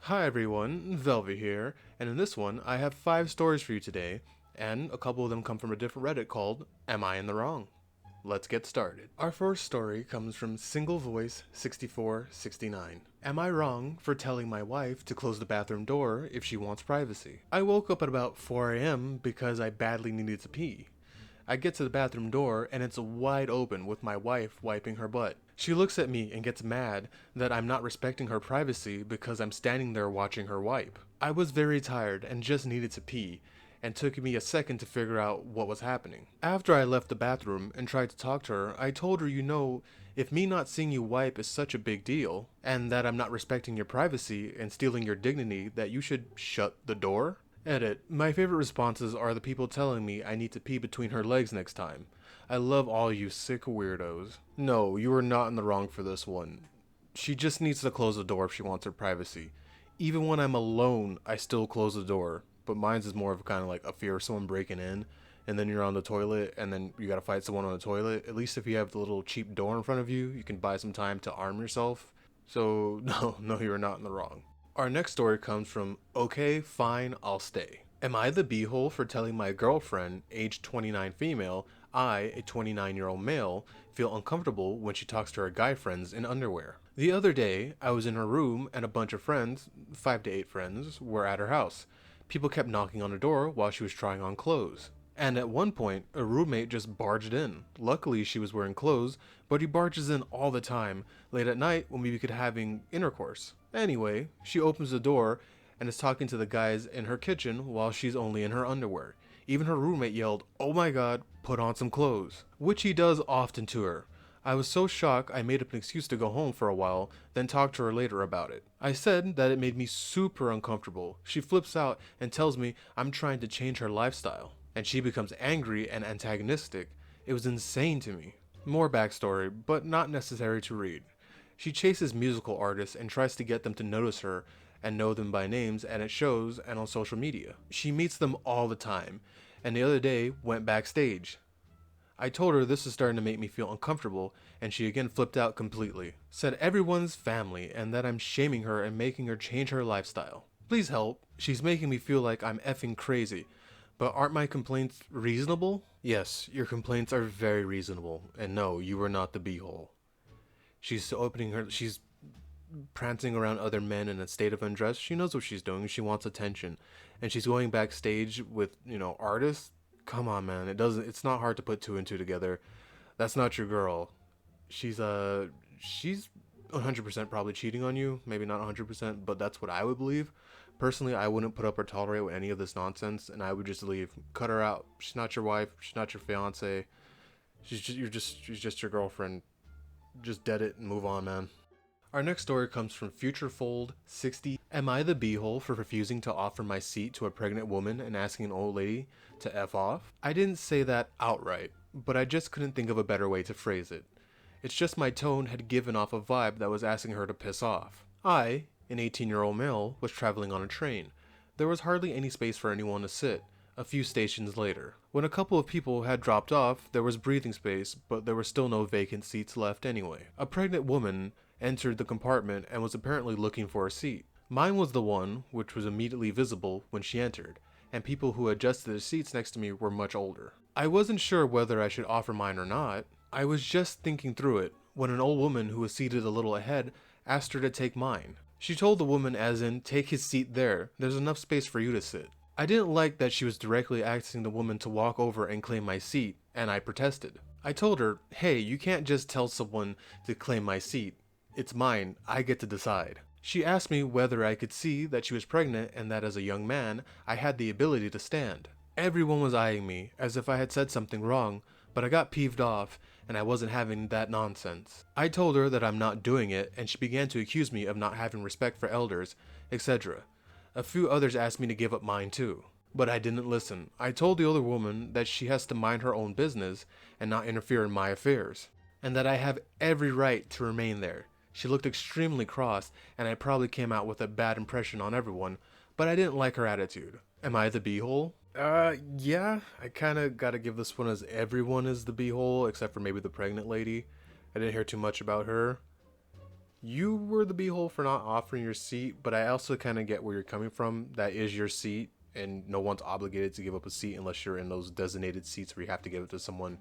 Hi everyone, Velvy here, and in this one I have 5 stories for you today, and a couple of them come from a different Reddit called Am I in the Wrong? Let's get started. Our first story comes from Single Voice 6469. Am I wrong for telling my wife to close the bathroom door if she wants privacy? I woke up at about 4 a.m. because I badly needed to pee. I get to the bathroom door and it's wide open with my wife wiping her butt. She looks at me and gets mad that I'm not respecting her privacy because I'm standing there watching her wipe. I was very tired and just needed to pee, and took me a second to figure out what was happening. After I left the bathroom and tried to talk to her, I told her, if me not seeing you wipe is such a big deal, and that I'm not respecting your privacy and stealing your dignity, that you should shut the door? Edit. My favorite responses are the people telling me I need to pee between her legs next time. I love all you sick weirdos. No, you are not in the wrong for this one. She just needs to close the door if she wants her privacy. Even when I'm alone, I still close the door. But mine's is more of kind of like a fear of someone breaking in, and then you're on the toilet, and then you gotta fight someone on the toilet. At least if you have the little cheap door in front of you, you can buy some time to arm yourself. So, no, you're not in the wrong. Our next story comes from Okay, Fine, I'll Stay. Am I the beehole for telling my girlfriend, age 29 female, I, a 29-year-old male, feel uncomfortable when she talks to her guy friends in underwear? The other day, I was in her room and a bunch of friends, 5 to 8 friends, were at her house. People kept knocking on the door while she was trying on clothes. And at one point, a roommate just barged in. Luckily, she was wearing clothes, but he barges in all the time, late at night when we could having intercourse. Anyway, she opens the door and is talking to the guys in her kitchen while she's only in her underwear. Even her roommate yelled, "Oh my god, put on some clothes," which he does often to her. I was so shocked I made up an excuse to go home for a while, then talked to her later about it. I said that it made me super uncomfortable. She flips out and tells me I'm trying to change her lifestyle, and she becomes angry and antagonistic. It was insane to me. More backstory, but not necessary to read. She chases musical artists and tries to get them to notice her and know them by names, and at shows and on social media. She meets them all the time, and the other day went backstage. I told her this is starting to make me feel uncomfortable, and she again flipped out completely. Said everyone's family and that I'm shaming her and making her change her lifestyle. Please help. She's making me feel like I'm effing crazy. But aren't my complaints reasonable? Yes, your complaints are very reasonable, and no, you are not the beehole. She's prancing around other men in a state of undress. She knows what she's doing. She wants attention. And she's going backstage with, artists. Come on, man. It's not hard to put 2 and 2 together. That's not your girl. She's 100% probably cheating on you. Maybe not 100%, but that's what I would believe. Personally, I wouldn't put up or tolerate with any of this nonsense, and I would just leave. Cut her out. She's not your wife. She's not your fiance. She's just your girlfriend. Just dead it and move on, man. Our next story comes from FutureFold60. Am I the beehole for refusing to offer my seat to a pregnant woman and asking an old lady to F off? I didn't say that outright, but I just couldn't think of a better way to phrase it. It's just my tone had given off a vibe that was asking her to piss off. I, an 18-year-old male, was traveling on a train. There was hardly any space for anyone to sit. A few stations later, when a couple of people had dropped off, there was breathing space, but there were still no vacant seats left anyway. A pregnant woman entered the compartment and was apparently looking for a seat. Mine was the one which was immediately visible when she entered, and people who adjusted their seats next to me were much older. I wasn't sure whether I should offer mine or not. I was just thinking through it when an old woman who was seated a little ahead asked her to take mine. She told the woman as in, "Take his seat there, there's enough space for you to sit." I didn't like that she was directly asking the woman to walk over and claim my seat, and I protested. I told her, "Hey, you can't just tell someone to claim my seat. It's mine, I get to decide." She asked me whether I could see that she was pregnant and that as a young man, I had the ability to stand. Everyone was eyeing me, as if I had said something wrong, but I got peeved off, and I wasn't having that nonsense. I told her that I'm not doing it, and she began to accuse me of not having respect for elders, etc. A few others asked me to give up mine too. But I didn't listen. I told the older woman that she has to mind her own business and not interfere in my affairs, and that I have every right to remain there. She looked extremely cross, and I probably came out with a bad impression on everyone, but I didn't like her attitude. Am I the beehole? Yeah, I kinda gotta give this one as everyone is the beehole, except for maybe the pregnant lady. I didn't hear too much about her. You were the beehole for not offering your seat, but I also kind of get where you're coming from. That is your seat, and no one's obligated to give up a seat unless you're in those designated seats where you have to give it to someone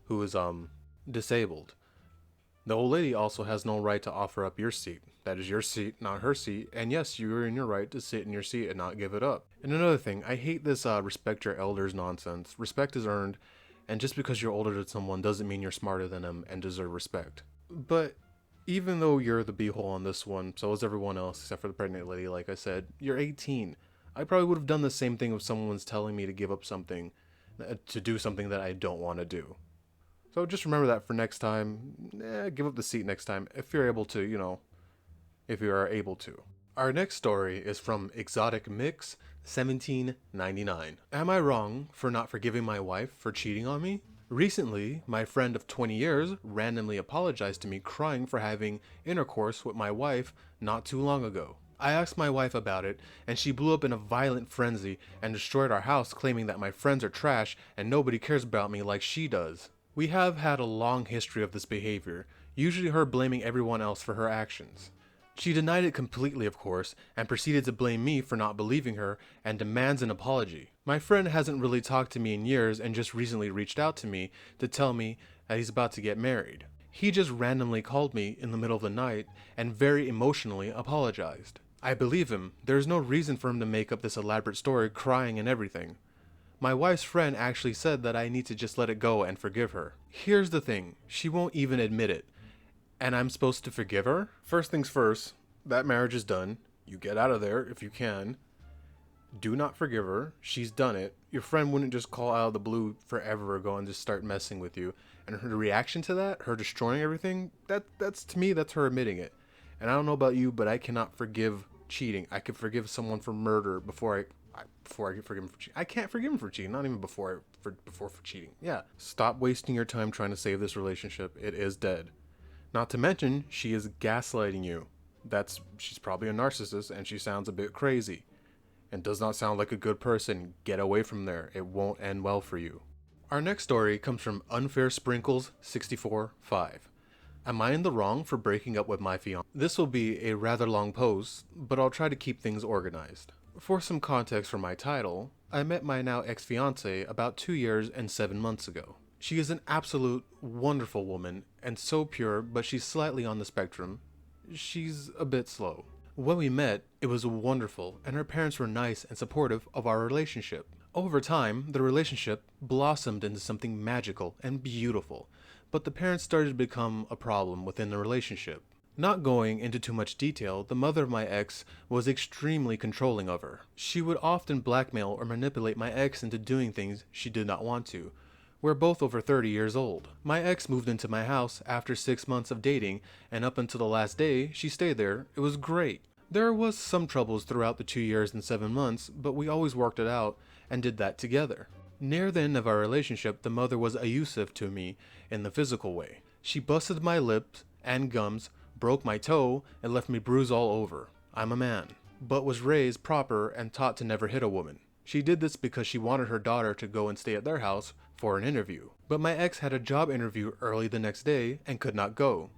who is disabled. The old lady also has no right to offer up your seat. That is your seat, not her seat. And yes, you are in your right to sit in your seat and not give it up. And another thing, I hate this respect your elders nonsense. Respect is earned, and just because you're older than someone doesn't mean you're smarter than them and deserve respect. But even though you're the beehole on this one, so is everyone else except for the pregnant lady, like I said, you're 18. I probably would have done the same thing if someone was telling me to give up something, to do something that I don't want to do. So just remember that for next time. Give up the seat next time if you're able to, if you are able to. Our next story is from Exotic Mix 1799. Am I wrong for not forgiving my wife for cheating on me? Recently, my friend of 20 years randomly apologized to me crying for having intercourse with my wife not too long ago. I asked my wife about it, and she blew up in a violent frenzy and destroyed our house, claiming that my friends are trash and nobody cares about me like she does. We have had a long history of this behavior, usually her blaming everyone else for her actions. She denied it completely, of course, and proceeded to blame me for not believing her and demands an apology. My friend hasn't really talked to me in years and just recently reached out to me to tell me that he's about to get married. He just randomly called me in the middle of the night and very emotionally apologized. I believe him. There's no reason for him to make up this elaborate story, crying and everything. My wife's friend actually said that I need to just let it go and forgive her. Here's the thing, she won't even admit it. And I'm supposed to forgive her? First things first, that marriage is done. You get out of there if you can. Do not forgive her. She's done it. Your friend wouldn't just call out of the blue forever ago and just start messing with you. And her reaction to that, her destroying everything, that's to me, that's her admitting it. And I don't know about you, but I cannot forgive cheating. I could forgive someone for murder before I can forgive him for cheating. I can't forgive him for cheating, not even before for cheating. Yeah. Stop wasting your time trying to save this relationship. It is dead. Not to mention, she is gaslighting you. She's probably a narcissist and she sounds a bit crazy and does not sound like a good person. Get away from there. It won't end well for you. Our next story comes from Unfair Sprinkles 64-5. Am I in the wrong for breaking up with my fiancé? This will be a rather long post, but I'll try to keep things organized. For some context for my title, I met my now ex-fiancé about 2 years and 7 months ago. She is an absolute wonderful woman and so pure, but she's slightly on the spectrum. She's a bit slow. When we met, it was wonderful, and her parents were nice and supportive of our relationship. Over time, the relationship blossomed into something magical and beautiful, but the parents started to become a problem within the relationship. Not going into too much detail, the mother of my ex was extremely controlling of her. She would often blackmail or manipulate my ex into doing things she did not want to. We're both over 30 years old. My ex moved into my house after 6 months of dating, and up until the last day, she stayed there. It was great. There was some troubles throughout the 2 years and 7 months, but we always worked it out and did that together. Near the end of our relationship, the mother was abusive to me in the physical way. She busted my lips and gums, broke my toe, and left me bruised all over. I'm a man, but was raised proper and taught to never hit a woman. She did this because she wanted her daughter to go and stay at their house for an interview. But my ex had a job interview early the next day and could not go.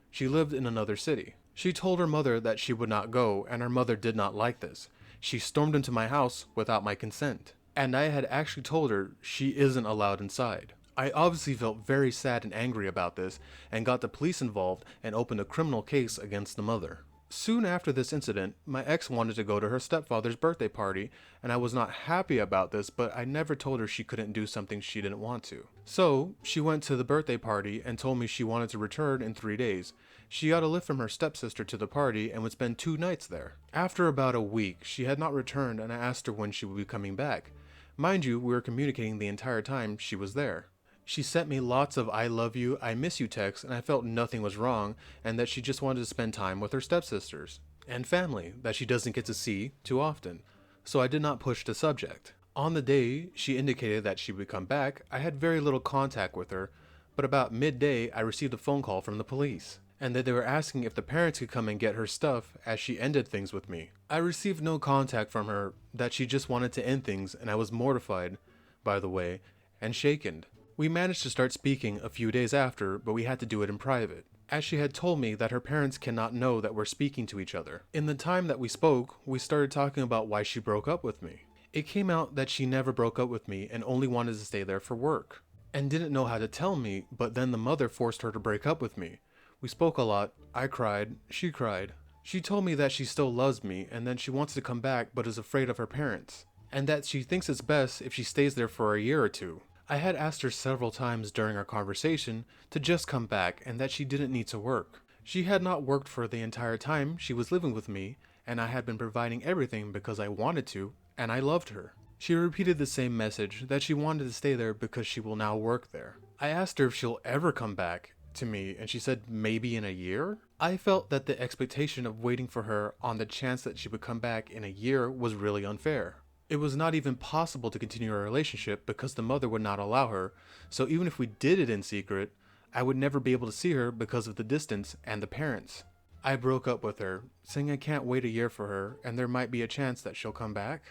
She lived in another city. She told her mother that she would not go, and her mother did not like this. She stormed into my house without my consent. And I had actually told her she isn't allowed inside. I obviously felt very sad and angry about this and got the police involved and opened a criminal case against the mother. Soon after this incident, my ex wanted to go to her stepfather's birthday party, and I was not happy about this, but I never told her she couldn't do something she didn't want to. So, she went to the birthday party and told me she wanted to return in 3 days. She got a lift from her stepsister to the party and would spend 2 nights there. After about a week, she had not returned, and I asked her when she would be coming back. Mind you, we were communicating the entire time she was there. She sent me lots of I love you, I miss you texts, and I felt nothing was wrong and that she just wanted to spend time with her stepsisters and family that she doesn't get to see too often. So I did not push the subject. On the day she indicated that she would come back, I had very little contact with her, but about midday I received a phone call from the police and that they were asking if the parents could come and get her stuff as she ended things with me. I received no contact from her, that she just wanted to end things, and I was mortified, by the way, and shaken. We managed to start speaking a few days after, but we had to do it in private. as she had told me that her parents cannot know that we're speaking to each other. In the time that we spoke, we started talking about why she broke up with me. It came out that she never broke up with me and only wanted to stay there for work, and didn't know how to tell me, but then the mother forced her to break up with me. We spoke a lot, I cried, she cried. She told me that she still loves me and then she wants to come back but is afraid of her parents, and that she thinks it's best if she stays there for a year or two. I had asked her several times during our conversation to just come back and that she didn't need to work. She had not worked for the entire time she was living with me, and I had been providing everything because I wanted to, and I loved her. She repeated the same message, that she wanted to stay there because she will now work there. I asked her if she'll ever come back to me, and she said maybe in a year? I felt that the expectation of waiting for her on the chance that she would come back in a year was really unfair. It was not even possible to continue our relationship because the mother would not allow her, so even if we did it in secret, I would never be able to see her because of the distance and the parents. I broke up with her, saying I can't wait a year for her and there might be a chance that she'll come back.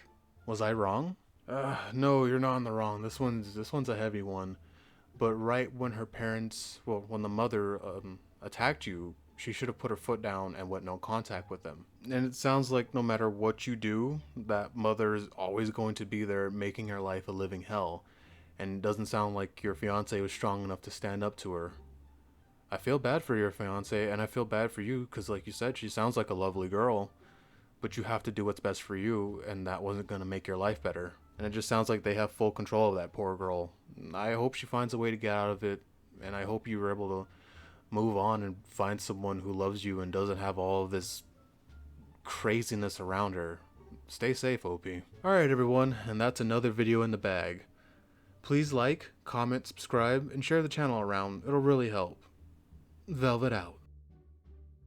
Was I wrong? No, you're not in the wrong. This one's a heavy one. But right when when the mother attacked you, she should have put her foot down and went no contact with them. And it sounds like no matter what you do, that mother is always going to be there making her life a living hell. And it doesn't sound like your fiance was strong enough to stand up to her. I feel bad for your fiance, and I feel bad for you because, like you said, she sounds like a lovely girl. But you have to do what's best for you, and that wasn't going to make your life better. And it just sounds like they have full control of that poor girl. I hope she finds a way to get out of it, and I hope you were able to move on and find someone who loves you and doesn't have all of this craziness around her. Stay safe, Opie. Alright everyone, and that's another video in the bag. Please like, comment, subscribe, and share the channel around. It'll really help. Velvet out.